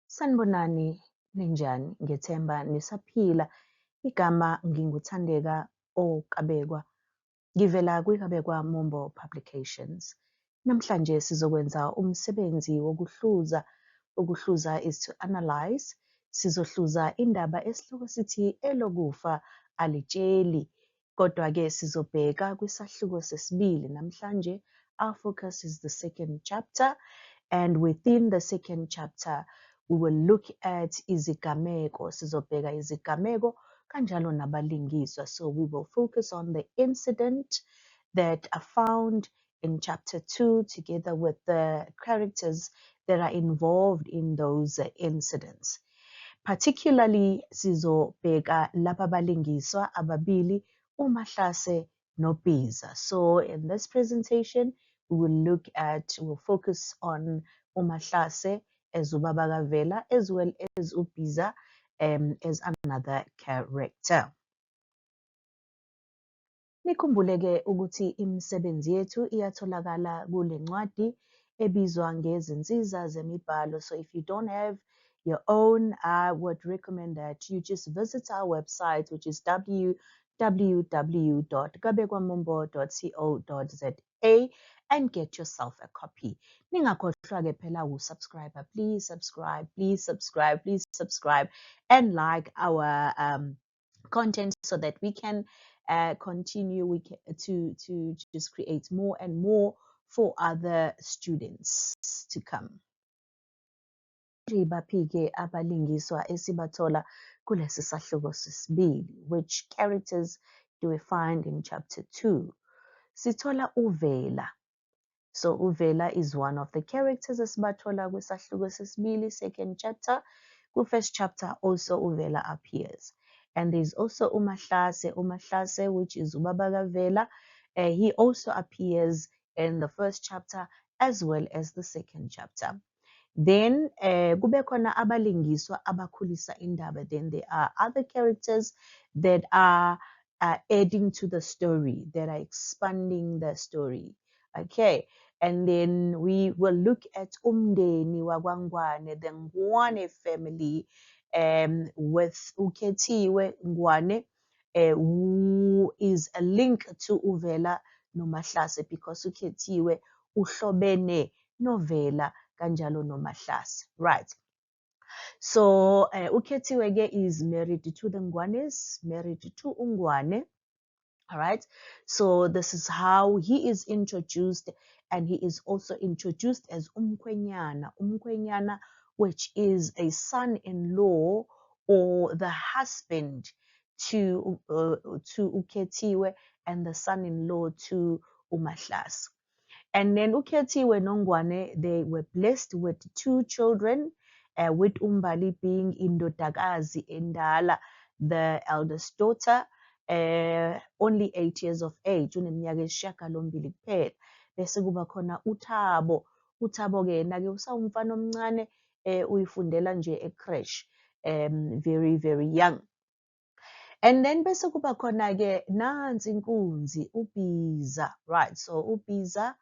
Sanibonani, ninjani? Ngethemba nisaphila. Igama nginguThandeka Okabekwa. Ngivela kwiKabekwa Mumbo Publications. Namhlanje sizokwenza umsebenzi wokuhluza is to analyze. Sizohluza indaba esihloko sithi elokufa alitsheli. Kodwa-ke sizobheka kwisahluko sesibili namhlanje. Our focus is the second chapter, and within the second chapter we will look at izigameko. Sizobheka izigameko kanjalo nabalingiswa. So we will focus on the incident that are found in chapter 2 together with the characters that are involved in those incidents. Particularly sizobheka laba balingiswa ababili, uMahlase noBhiza. So in this presentation we'll focus on uMahlase as uBaba kaVela as well as uBhiza as another character. Nikhumbuleke ukuthi imisebenzi yethu iyatholakala kule ncwadi ebizwa ngezinsiza zemibhalo. So if you don't have your own, I would recommend that you just visit our website, which is www.kabekwamumbo.co.za, and get yourself a copy. Ningakhohlwa-ke phela ukusubscribe. Please subscribe and like our content so that we can continue to just create more and more for other students to come. Baphi-ke abalingiswa esibathola kulesi sahluko sesibili. Which characters do we find in chapter 2? Sithola uVela. So uVela is one of the characters esibathola kwisahluko sesibili, second chapter. Ku-first chapter also uVela appears. And there's also uMahlase, which is uBaba kaVela. He also appears in the first chapter as well as the second chapter. Then kube khona abalingiswa abakhulisa indaba. Then there are other characters that are adding to the story, that are expanding the story. Okay, and then we will look at umndeni wakwaNgwane, the Ngwane family, with uKhethiwe Ngwane, who is a link to uVela noMahlase, because uKhethiwe uhlobene noVela kanjalo noMahlase, right? So uKhethiwe-ke is married to the Ngwanes, married to uNgwane. All right, so this is how he is introduced, and he is also introduced as Umkhwenyana, which is a son-in-law or the husband to uKhethiwe and the son-in-law to uMahlase. And then uKhethiwe noNgwane, they were blessed with 2 children, with Umbali being indodakazi endala, the eldest daughter, only 8 years of age, uneminyaka eyisishiyagalombili kuphela. Bese kuba khona uThabo-ke yena-ke usawumfana omncane, uyifundela nje ecreche, very very young. And then bese kuba khona-ke nansi inkunzi uBhiza, right? So uBhiza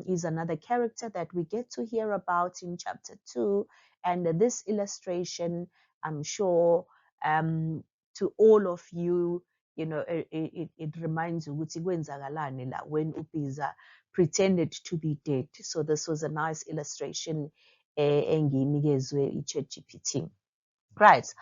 is another character that we get to hear about in chapter 2, and this illustration, I'm sure to all of you, you know, it reminds you ukuthi kwenzakalani la when uBhiza pretended to be dead. So this was a nice illustration enginikezwe iChatGPT. Right,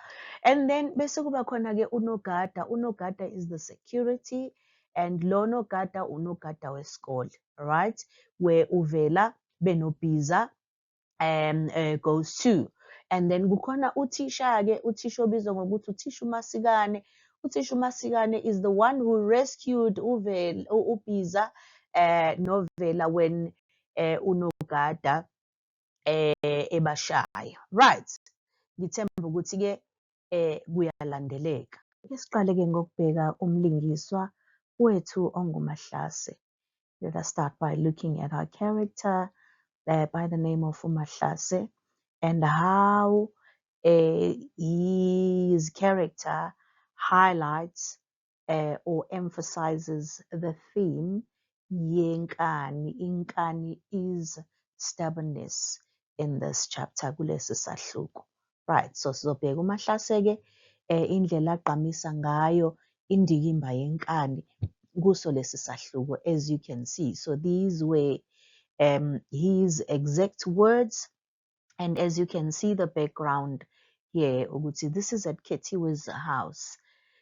and then bese kuba khona-ke unogada is the security, and lo nogada unogada wesikole, right, where uVela benoBhiza goes to. And then kukhona uthisha-ke, uthisha obizwa ngokuthi uthisha uMasikane. Uthisha uMasikane is the one who rescued uBhiza noVela when unogada ebashaya, right? Ngithemba ukuthi-ke kuyalandeleka. Ake siqale-ke ngokubheka umlingiswa wethu onguMahlase. Let us start by looking at our character by the name of uMahlase, and how his character highlights or emphasizes the theme yenkani. Inkani is stubbornness. in this chapter kulesi sahluko. Right, so sizobheka uMahlase-ke indlela agqamisa ngayo indikimba yenkani kuso lesi sahluko, as you can see. So these were his exact words, and as you can see the background here, ukuthi this is at Khethiwe's house.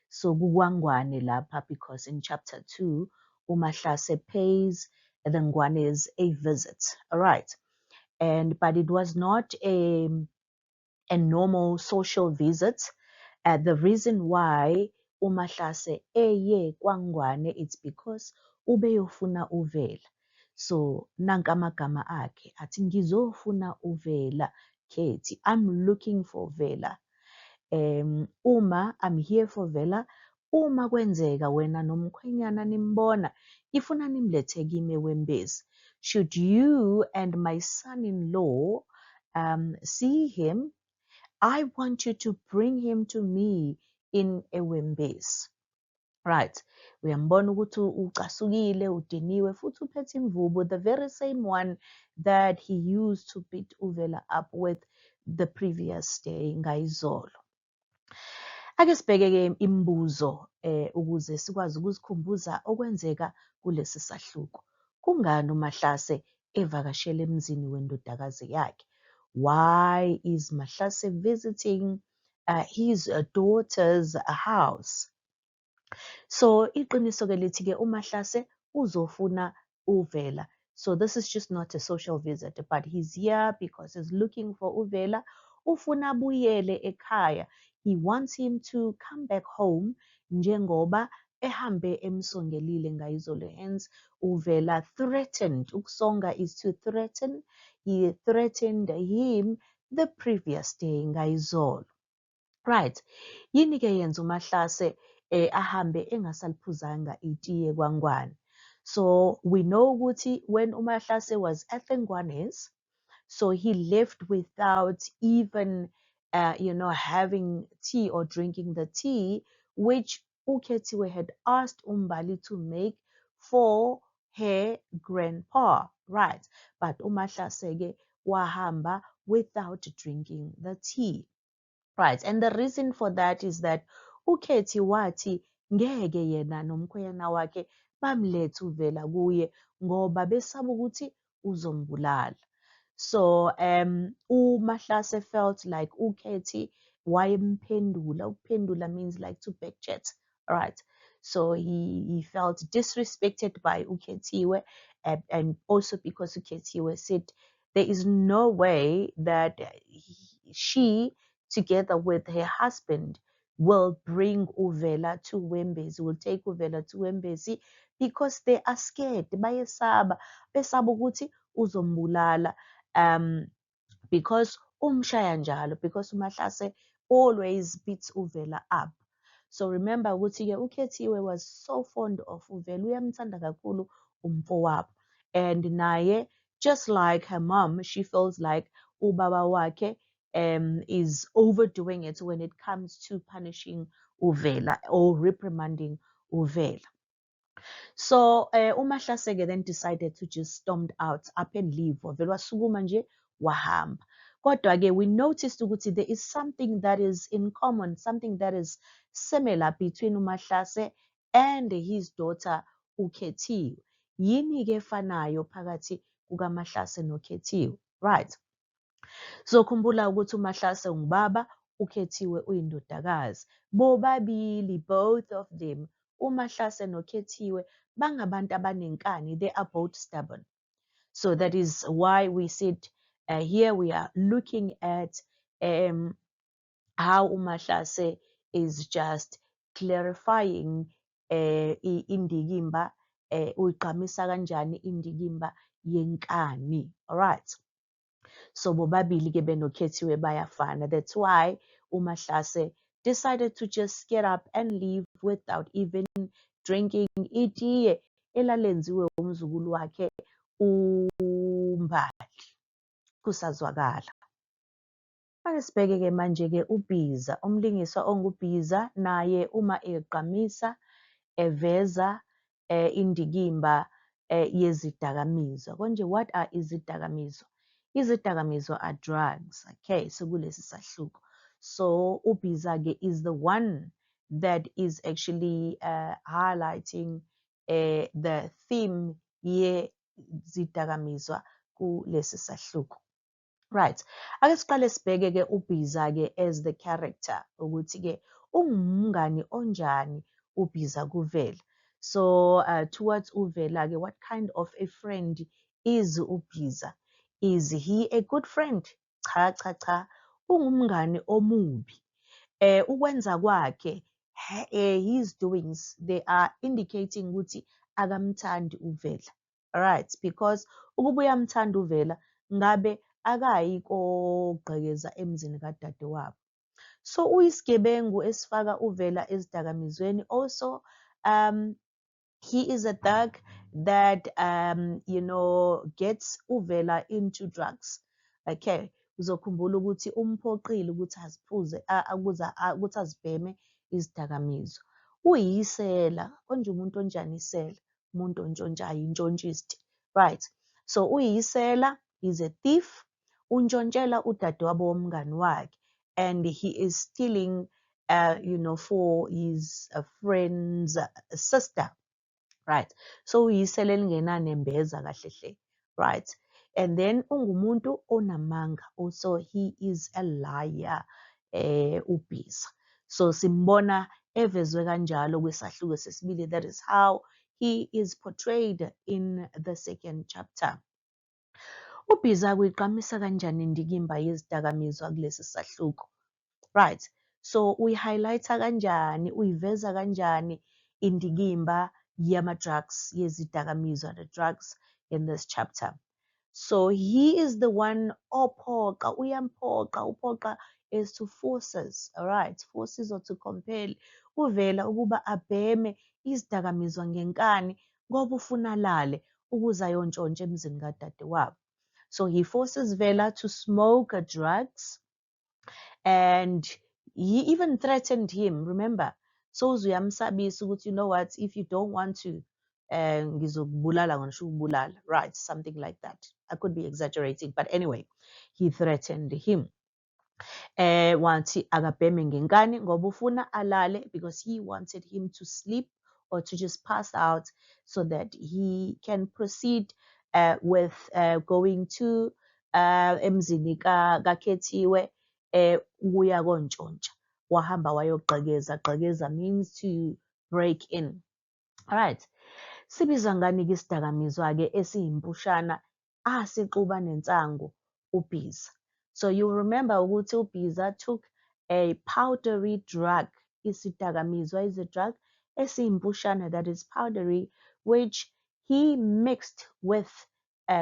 So kukwangwane lapha, because in chapter 2 uMahlase pays the Ngwanes a visit. All right, but it was not a normal social visit. The reason why uMahlase eye kwaNgwane, it's because ubeyofuna uVela. So nanka amagama akhe athi ngizofuna uVela Khethi, I'm looking for Vela. Uma I'm here for Vela, uma kwenzeka wena nomkhwenyana nimbona ifuna nimlethe kimi eWembezi, should you and my son-in-law see him, I want you to bring him to me in eWembezi. Right, uyambona ukuthi ucasukile, udiniwe futhi uphethe imvubu, the very same one that he used to beat uVela up with the previous day ngayizolo. Ake sibheke-ke imibuzo ukuze sikwazi ukuzikhumbuza okwenzeka kulesi sahluko. Kungani uMahlase evakashele emzini wendodakazi yakhe? Why is Mahlase visiting his daughter's house? So iqiniso-ke lithi-ke uMahlase uzofuna uVela. So this is just not a social visit, but he's here because he's looking for uVela. Ufuna abuyele ekhaya. He wants him to come back home njengoba ehambe emsongelile ngayizolo. Hence uVela threatened. Ukusonga is to threaten. He threatened him the previous day ngayizolo. Right, yini ke yenza uMahlase ahambe engasaliphuzanga itiye kwaNgwane? So we know ukuthi when uMahlase was at the Ngwanes, so he left without even having tea or drinking the tea which uKhethiwe had asked uMbali to make for her grandpa, right? But uMahlase-ke wahamba without drinking the tea. Right, and the reason for that is that uKhethi wathi ngeke yena nomkhwenyana wakhe bamlethe uVela kuye ngoba besaba ukuthi uzombulala. So uMahlase felt like uKhethi wayemphendula. Ukuphendula means like to backchat, right? So he felt disrespected by uKhethiwe, and also because uKhethiwe said there is no way that she, together with her husband, will bring uVela to Wembezi, will take uVela to Wembezi, because they are scared. Bayesaba, besaba ukuthi uzombulala, because umshaya njalo, because uMahlase always beats uVela up. So remember ukuthi-ke uKhethiwe was so fond of uVela, uyamthanda kakhulu umfowabo, and naye, just like her mom, she feels like ubaba wakhe is overdoing it when it comes to punishing uVela or reprimanding uVela. So uMahlase then decided to just storm out, up and leave. Vele wasukuma nje wahamba. Kodwa-ke we noticed ukuthi there is something that is in common, something that is similar between uMahlase and his daughter uKhethiwe. Yini-ke efanayo phakathi kukaMahlase noKhethiwe? Right. So khumbula ukuthi uMahlase ungubaba, uKhethiwe uyindodakazi. Bobabili, both of them, uMahlase noKhethiwe bangabantu abanenkani. They are both stubborn. So that is why we said here we are looking at how uMahlase is just clarifying indikimba, uyigqamisa kanjani indikimba yenkani. All right. So bobabili-ke benoKhethiwe bayafana. That's why uMahlase decided to just get up and leave without even drinking itiye elalenziwe umzukulu wakhe uMbali. Kusazwakala. Ake sibheke-ke manje-ke uBhiza, umlingiswa onguBhiza, naye uma egqamisa eveza indikimba yezidakamizwa. Konje what are izidakamizwa? izidakamizwa are drugs. Okay, so kulesi sahluko. So uBhiza-ke is the one that is actually highlighting the theme yezidakamizwa kulesi sahluko. Right. Ake siqale sibheke-ke uBhiza-ke as the character ukuthi-ke ungumngani onjani uBhiza kuVela. So towards uVela-ke, what kind of a friend is uBhiza? Is he a good friend? Cha cha cha. Ungumngani omubi. Ukwenza kwakhe, his doings, they are indicating ukuthi akamthandi uVela. Right, because ukuba uyamthanda uVela ngabe akayi kogqekeza emzini kadadewabo. So uyisigebengu esifaka uVela ezidakamizweni. Also, he is a thug that gets uVela into drugs. Okay, uzokhumbula ukuthi umphoqile ukuthi aziphuze ukuthi azibheme izidakamizwa. Uyisela, konje umuntu onjani isela? Umuntu ontshontshayo, intshontshisti. Right. So uyisela, is a thief. Untshontshela udadewabo womngani wakhe, and he is stealing for his friend's sister. Right. So uyisele elingenanembeza kahle hle. Right. And then ungumuntu onamanga. Also he is a liar, uBhiza. So simbona evezwe kanjalo kwisahluko sesibili. That is how he is portrayed in the second chapter. uBhiza kuyiqamisa kanjani indikimba yezidakamizwa kulesi sahluko? Right. So uyi-highlighta kanjani, uyiveza kanjani indikimba yama-drugs, yezidakamizwa, the drugs in this chapter. So he is the one uphoqa is to forces, all right, forces or to compel uVela ukuba abheme izidakamizwa ngenkani ngoba ufuna alale ukuze ayontshontsha emzini kadadewabo. So he forces Vela to smoke drugs, and he even threatened him. Remember, so uyamsabisa ukuthi, you know what, if you don't want to, ngizokubulala ngisho ukubulala, right, something like that. I could be exaggerating, but anyway, he threatened him. Wathi akabheme ngenkani ngoba ufuna alale, because he wanted him to sleep or to just pass out so that he can proceed with going to emzini kaKhethiwe ukuya kontshontsha. Wahamba wayogqekeza means to break in. All right. Sibiza ngani-ke isidakamizwa-ke esiyimpushana asixuba nensangu uBhiza? So you remember ukuthi uBhiza took a powdery drug. Isidakamizwa is a drug esiyimpushana that is powdery, which he mixed with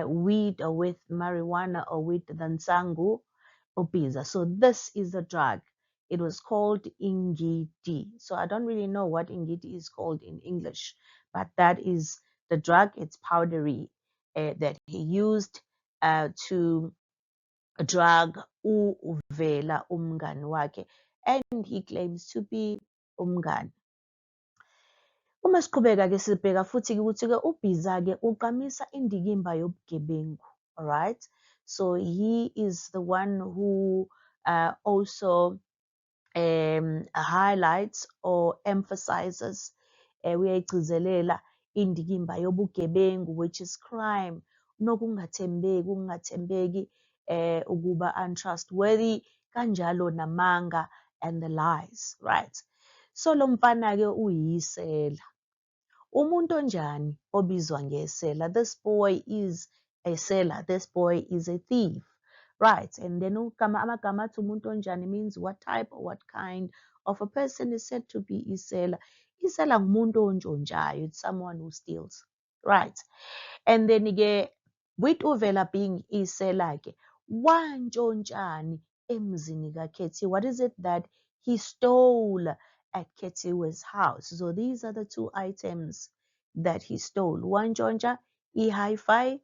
weed or with marijuana or with the nsangu uBhiza. So this is a drug. It was called ingidi. So I don't really know what ingidi is called in English, but that is the drug. It's powdery that he used to drug uVela umngani wakhe, and he claims to be umngani. Uma siqhubeka-ke sibheka futhi ukuthi-ke uBhiza-ke uqamisa indikimba yobugebengu. All right. So he is the one who also highlights or emphasizes, uyayigcizelela indikimba yobugebengu, which is crime, ukungathembeki, ukuba untrustworthy, kanjalo namanga and the lies, right? So lo mfana-ke uyisela. Umuntu onjani obizwa ngesela? This boy is a seller. This boy is a thief. Right. And then amagama athi umuntu onjani means what type or what kind of a person is said to be isela. Isela ngumuntu ontshontshayo. It's someone who steals. Right. And then again, with uVela being isela-ke, wantshontshani emzini kaKhethiwe? What is it that he stole at Khethiwe's house? So these are the two items that he stole. Wantshontsha, hi-fi.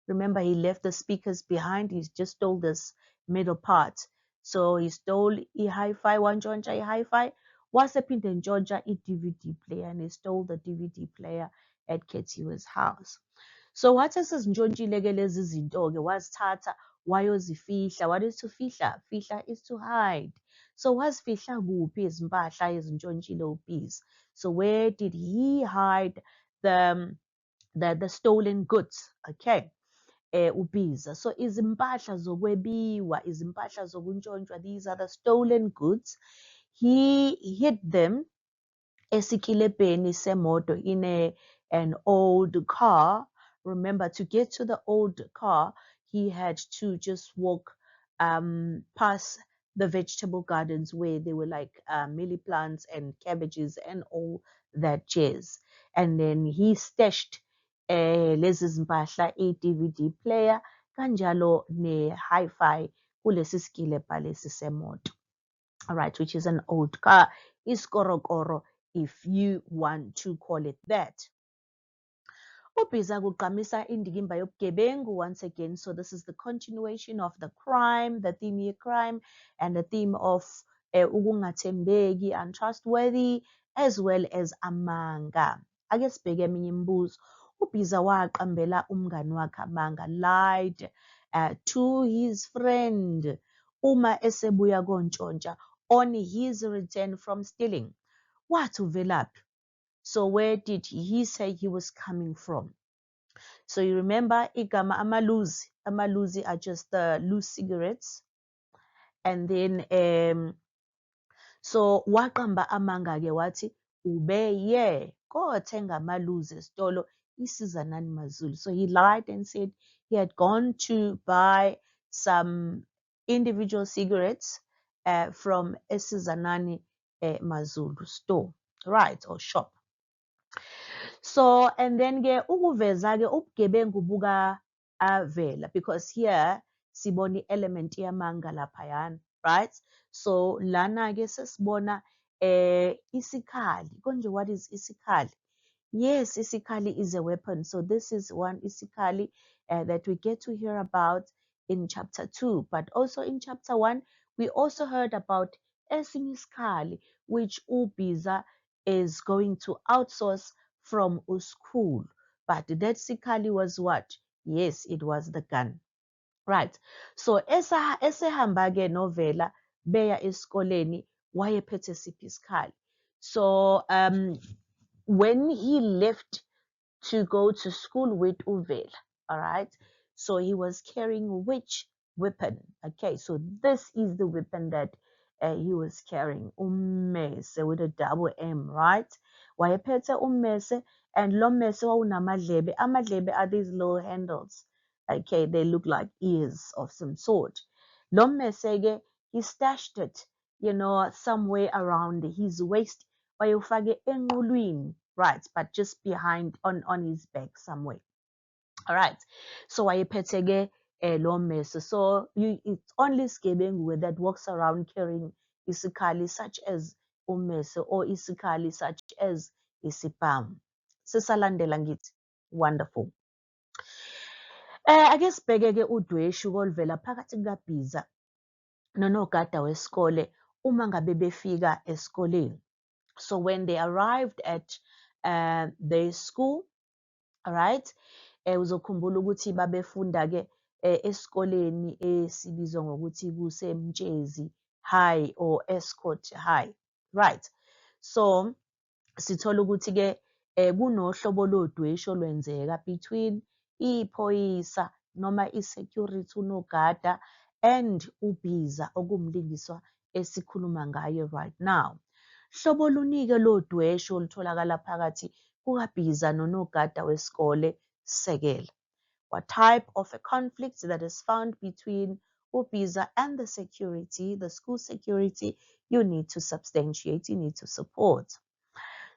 Remember, he left the speakers behind. He just stole this middle part. So he stole hi-fi, wantshontsha hi-fi. Wasephinde ntshontsha i-DVD player, and he stole the DVD player at Khethiwe's house. So wathi sezintshontshile-ke lezi zinto-ke wazithatha wayozifihla. What is to fihla? Fihla is to hide. So wazifihla kuphi izimpahla ezintshontshile uBhiza? So where did he hide the stolen goods? Okay. uBhiza. So izimpahla zokwebiwa, izimpahla zokuntshontshwa, these are the stolen goods. He hid them esikilebheni semoto in an old car. Remember, to get to the old car, he had to just walk past the vegetable gardens where there were like mealie plants and cabbages and all that jazz. And then he stashed lezi zimpahla i-DVD player kanjalo ne-hi-fi kulesi sikilebha lesi semoto. All right, which is an old car, iskorokoro, if you want to call it that. uBhiza kugqamisa indikimba yobugebengu once again. So this is the continuation of the crime, the theme of crime, and the theme of ukungathembeki, untrustworthy, as well as amanga. Ake sibheke eminye imibuzo. uBhiza waqambela umngani wakhe amanga, lied to his friend uma esebuya kontshontsha on his return from stealing. Wathi uvelaphi? So where did he say he was coming from? So you remember igama amaluzi. Amaluzi are just the loose cigarettes. And then so waqamba amanga-ke wathi ubeye kothenga amaluzi esitolo iSizanani Mazulu. So he lied and said he had gone to buy some individual cigarettes from iSizanani Mazulu store, right, or shop. So, and then ukuveza-ke ubugebengu buka-Vela, because here sibona i-element yamanga laphayana, right? So lana-ke sesibona isikhali. Konje, what is isikhali? Yes, isikhali is a weapon. So this is one isikhali that we get to hear about in chapter 2. But also in chapter 1, we also heard about esinye isikhali, which uBhiza is going to outsource from school. But that sikhali was what? Yes, it was the gun. Right. So esehamba-ke novela beya esikoleni wayephethe siphi isikhali. So when he left to go to school with Uvela, all right, so he was carrying which weapon? Okay, so this is the weapon that he was carrying, ummese, with a double M, right? Wayephethe ummese, and lo mmese wawunamadlebe. Amadlebe are these little handles. Okay, they look like ears of some sort. Lo mmese-ke, he stashed it, somewhere around his waist. Wayewufake enqulwini, right, but just behind on his back somewhere. All right, so wayephethe-ke lo mmese. So it's only isigebengu that walks around carrying isikhali such as ummese or isikhali such as isibhamu. Sisalandela ngithi? Wonderful. Ake sibheke-ke udweshu oluvela phakathi kukaBhiza nonogada wesikole uma ngabe befika esikoleni. So when they arrived at their school, all right, uzokhumbula ukuthi babefunda-ke esikoleni esibizwa ngokuthi kuseMtshezi High or Escort High, right? So sithola ukuthi-ke kunohlobo lodweshu olwenzeka between iphoyisa noma i-security, unogada, and uBhiza okumlingiswa esikhuluma ngayo right now. Hlobo lunike lodweshu olutholakala phakathi kukaBhiza nonogada wesikole Sekela. What type of a conflict that is found between uBhiza and the security, the school security, you need to substantiate, you need to support.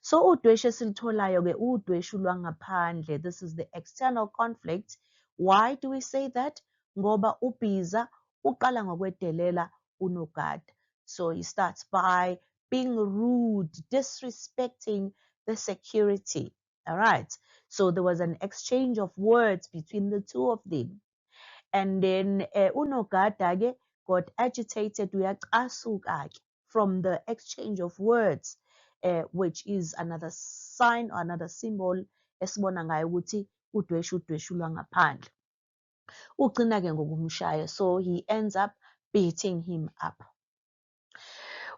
So udweshu esilitholayo-ke udweshu lwangaphandle. This is the external conflict. Why do we say that? Ngoba uBhiza uqala ngokwedelela unogada. So he starts by being rude, disrespecting the security. All right. So there was an exchange of words between the two of them. And then unogada got agitated, uyacasuka-ke, from the exchange of words, which is another sign or another symbol esibona ngayo ukuthi udweshu udweshulwa ngaphandle. ugcina-ke ngokumshaya, so he ends up beating him up.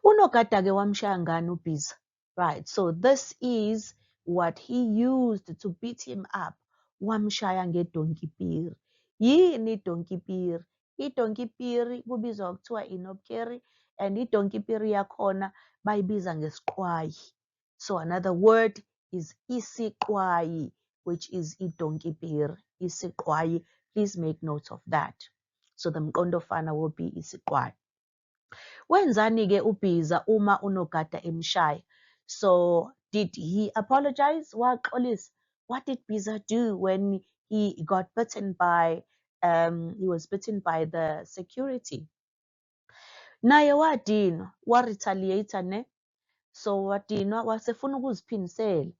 Unogada-ke wamshaya ngani uBhiza? Right, so this is what he used to beat him up. Wamshaya ngedonkipiri. Yini idonkipiri? Idonkipiri kubizwa kuthiwa inobkeri, and idonkipiri yakhona bayibiza ngesiqwayi. So another word is isiqwayi, which is idonkipiri, isiqwayi. Please make note of that. So the mqondofana will be isiqwayi. Wenzani-ke uBhiza uma unogada emshaya? So did he apologize? Waxolisa. What did Bhiza do when he got bitten by he was bitten by the security? Naye wadinwa, wa-retaliate ne? So wadinwa wasefuna ukuziphindisela.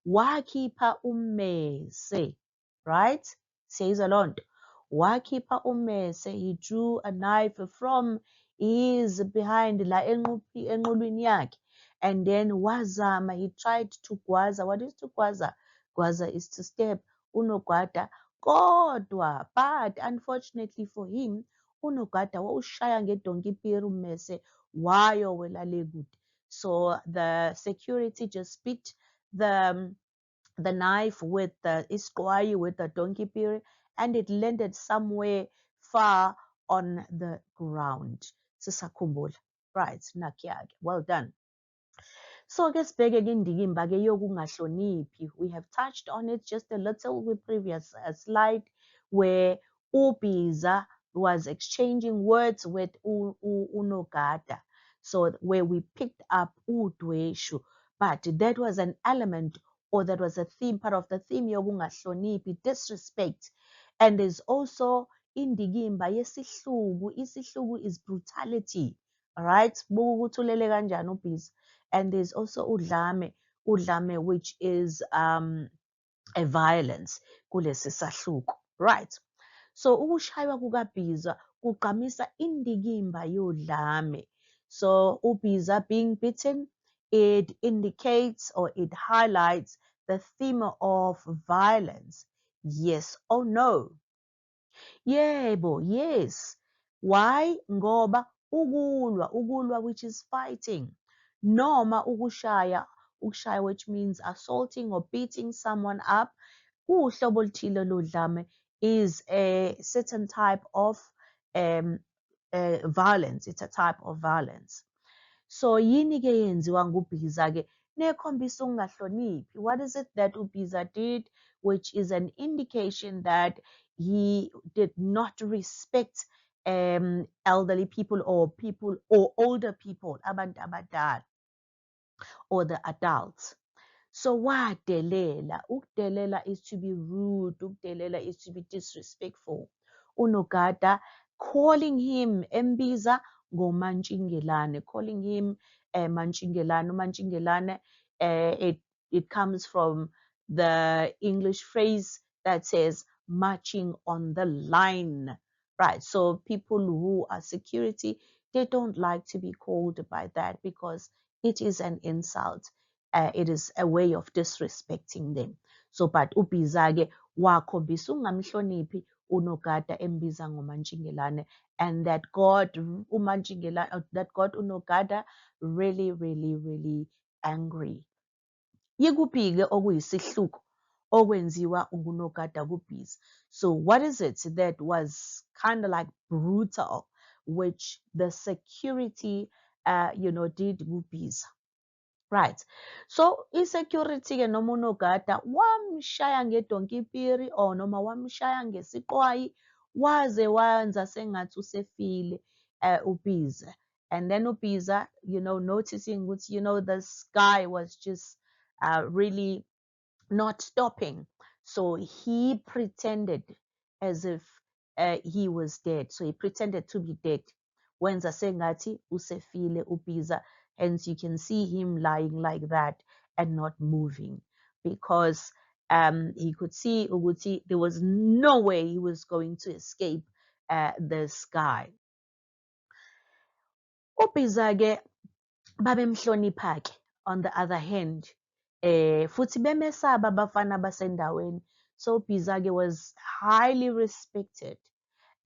Wakhipha ummese, right? Siyayizwa loo nto. Wakhipha ummese, he drew a knife from his behind la enqulwini yakhe, and then wazama, he tried to gwaza. What is to gwaza? Gwaza is to stab unogada. Kodwa, but unfortunately for him, unogada wawushaya ngedonkipiri ummese wayowela le kude. So the security just beat the knife with the isqwayi, with the donkipiri, and it landed somewhere far on the ground. Sisakhumbula. Right, nakuyake. Well done. So ke sibheke-ke indikimba-ke yokungahloniphi. We have touched on it just a little with previous slide where uBhiza was exchanging words with unogada. So where we picked up udweshu, but that was an element, or that was a theme, part of the theme yokungahloniphi, disrespect. And there's also indikimba yesihluku. Isihluku is brutality. All right? Buka ukuthi ulele kanjani uBhiza. And there's also udlame, which is a violence kulesi sahluko, right? So ukushaywa kukaBhiza kugqamisa indikimba yodlame. So uBhiza being beaten, it indicates or it highlights the theme of violence. Yes or no? Yebo, yes. Why? Ngoba ukulwa, which is fighting. Noma ukushaya, which means assaulting or beating someone up. Uhlobo oluthile lodlame is a certain type of violence. It's a type of violence. So yini ke yenziwa nguBhiza ke nekhombisa ukungahloniphi? What is it that uBhiza did, which is an indication that he did not respect elderly people or older people, abantu abadala, or the adults. So wadelela. Ukudelela is to be rude. Ukudelela is to be disrespectful. Unogada calling him embiza ngomantshingelane, calling him mantshingelane. Mantshingelane, it comes from the English phrase that says marching on the line. Right. So people who are security, they don't like to be called by that because it is an insult. It is a way of disrespecting them. So but uBhiza-ke wakhombisa ukungamhloniphi unogada embiza ngomantshingelane, and that got umantshingelane, that got unogada really angry. Yikuphi-ke okuyisihluko okwenziwa unogada kuBhiza? So what is it that was kind of like brutal, which the security did kuBhiza? Right. So i-security-ke noma unogada wamshaya ngedonkipiri or noma wamshaya ngesiqwayi waze wanza sengathi usefile uBhiza. And then uBhiza, noticing ukuthi, this guy was just really not stopping. So he pretended as if he was dead. So he pretended to be dead. Wenza sengathi usefile uBhiza. Hence you can see him lying like that and not moving, because he could see ukuthi there was no way he was going to escape this guy. uBhiza-ke babemhlonipha-ke on the other hand, futhi bemesaba abafana basendaweni. So Pizage was highly respected,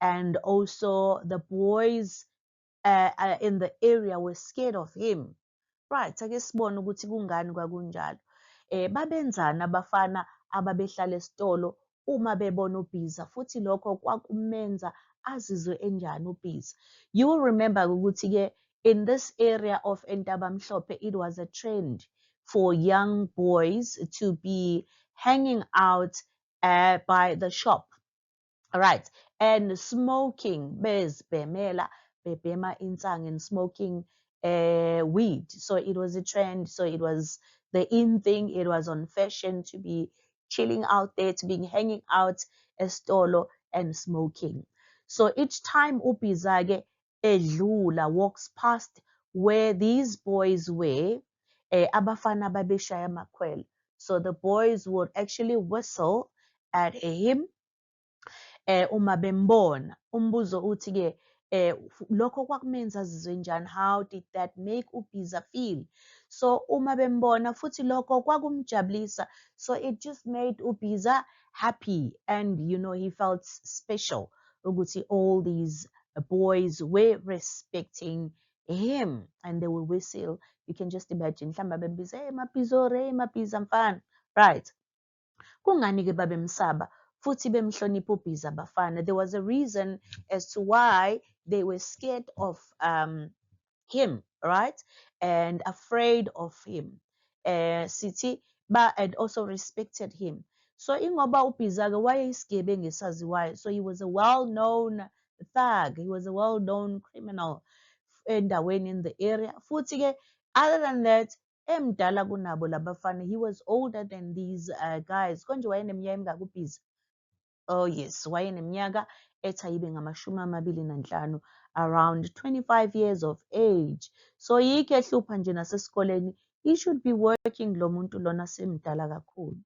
and also the boys in the area were scared of him. Right, ake sibone ukuthi kungani kwakunjalo. Babenzani abafana ababehlala esitolo uma bebona uBhiza, futhi lokho kwakumenza azizwe enjani uBhiza. You will remember ukuthi-ke in this area of Entabamhlophe, it was a trend for young boys to be hanging out by the shop. All right. And smoking, bezibhemela, bebhema insang, and smoking weed. So it was a trend. So it was the in thing. It was on fashion to be chilling out there, to be hanging out estolo and smoking. So each time uBhiza-ke edlula, walks past where these boys were, abafana babeshaya amakhwelo. So the boys would actually whistle at him uma bembona. Umbuzo uthi-ke lokho kwakumenza azizwe njani? How did that make uBhiza feel? So uma bembona futhi lokho kwakumjabulisa. So it just made uBhiza happy, and he felt special ukuthi all these boys were respecting him, and they will whistle. You can just imagine mhlawumbe bembiza, hey Maphizo re, Maphiza mfana, right? Kungani-ke babemsaba futhi bemhlonipha uBhiza abafana? There was a reason as to why they were scared of him, right? And afraid of him. Sithi and also respected him. So ingoba uBhiza-ke wayeyisigebengu esaziwayo. So he was a well-known thug. He was a well-known criminal endaweni in the area. Futhi-ke, other than that, emdala kunabo labafana. He was older than these guys. Konje wayeneminyaka emingaki uBhiza? Oh yes, wayeneminyaka ethi ayibe ngamashumi amabili nanhlanu, around 25 years of age. So yikho ehlupha nje nasesikoleni. He should be working, lo muntu lona semdala kakhulu.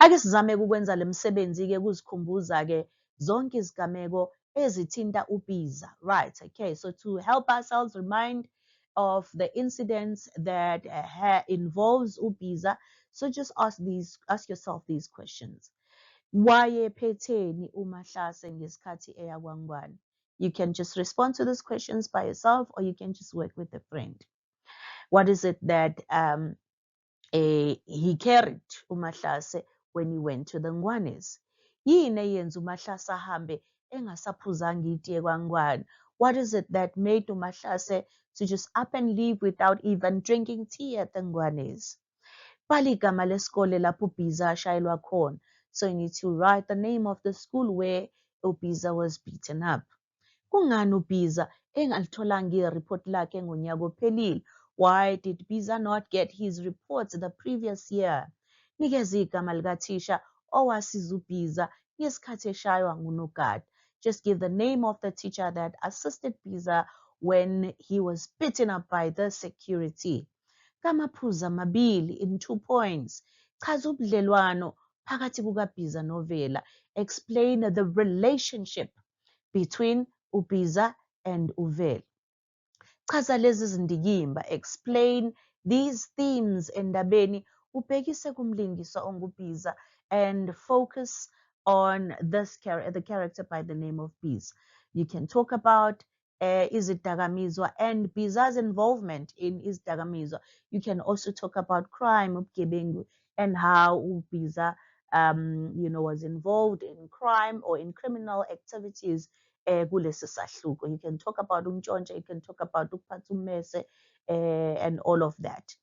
Ake sizame-ke ukwenza le msebenzi-ke ukuzikhumbuza-ke zonke izigameko ezithinta uBhiza. Right, okay, so to help ourselves remind of the incidents that involves uBhiza, so just ask yourself these questions. Wayephetheni uMahlase ngesikhathi eya kwaNgwane? You can just respond to these questions by yourself, or you can just work with a friend. What is it that he carried uMahlase when he went to the Ngwanes? Yini eyenza uMahlase ahambe engasaphuzanga itiye kwaNgwane? What is it that made uMahlase to just up and leave without even drinking tea at the Ngwanes? Bhala igama lesikole lapho uBhiza ashayelwa khona. So you need to write the name of the school where uBhiza was beaten up. Kungani uBhiza engalitholanga ireport lakhe ngonyaka ophelile? Why did Bhiza not get his reports the previous year? Nikeza igama likathisha owasiza uBhiza ngesikhathi eshaywa ngunogada. Just give the name of the teacher that assisted Bhiza when he was beaten up by the security. Kamaphuzu amabili in 2 points. Chaza ubudlelwano phakathi kukaBhiza noVela. Explain the relationship between uBhiza and uVela. Chaza lezi zindikimba. Explain these themes endabeni. Ubhekise kumlingiswa onguBhiza and focus on the character by the name of Bhiza. You can talk about izidakamizwa and Bhiza's involvement in izidakamizwa. You can also talk about crime, ubugebengu, and how uBhiza was involved in crime or in criminal activities kulesi sahluko. You can talk about umntshontshe, you can talk about ukuphatha ummese and all of that.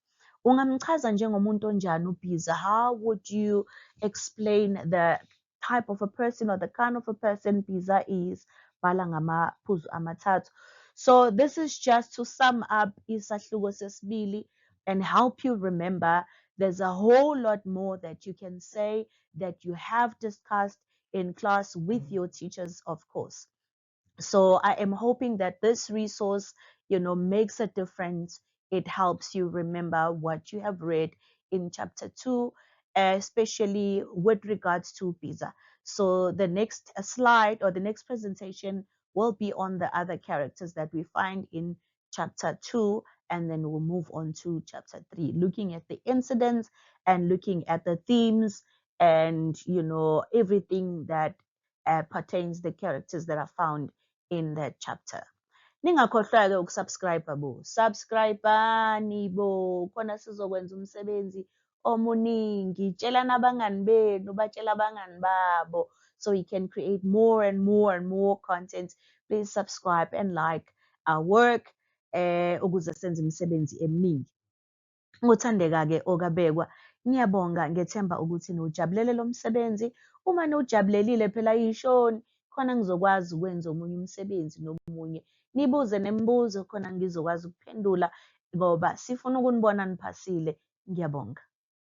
Ungamchaza njengomuntu onjani uBhiza? How would you explain the type of a person or the kind of a person Bhiza is? Bhala ngamaphuzu amathathu. So this is just to sum up isahluko sesibili and help you remember there's a whole lot more that you can say that you have discussed in class with your teachers, of course. So I am hoping that this resource, makes a difference. It helps you remember what you have read in chapter 2, especially with regards to Bhiza. So the next slide or the next presentation will be on the other characters that we find in chapter 2, and then we'll move on to chapter 3, looking at the incidents and looking at the themes and everything that pertains the characters that are found in that chapter. Ningakhohlwa-ke ukusubscribe bo. Subscribe-ani bo, khona sizokwenza umsebenzi omuningi. Tshelani abangani benu, batshela abangani babo, so we can create more and more and more content. Please subscribe and like our work ukuze senze imisebenzi eminingi. Ngothandeka-ke okabekwa, ngiyabonga ngethemba ukuthi niwujabulele lo msebenzi. Uma niwujabulelile phela yishoni, khona ngizokwazi ukwenza omunye umsebenzi nomunye. Nibuze nemibuzo khona ngizokwazi ukuphendula ngoba sifuna ukunibona niphasile. Ngiyabonga.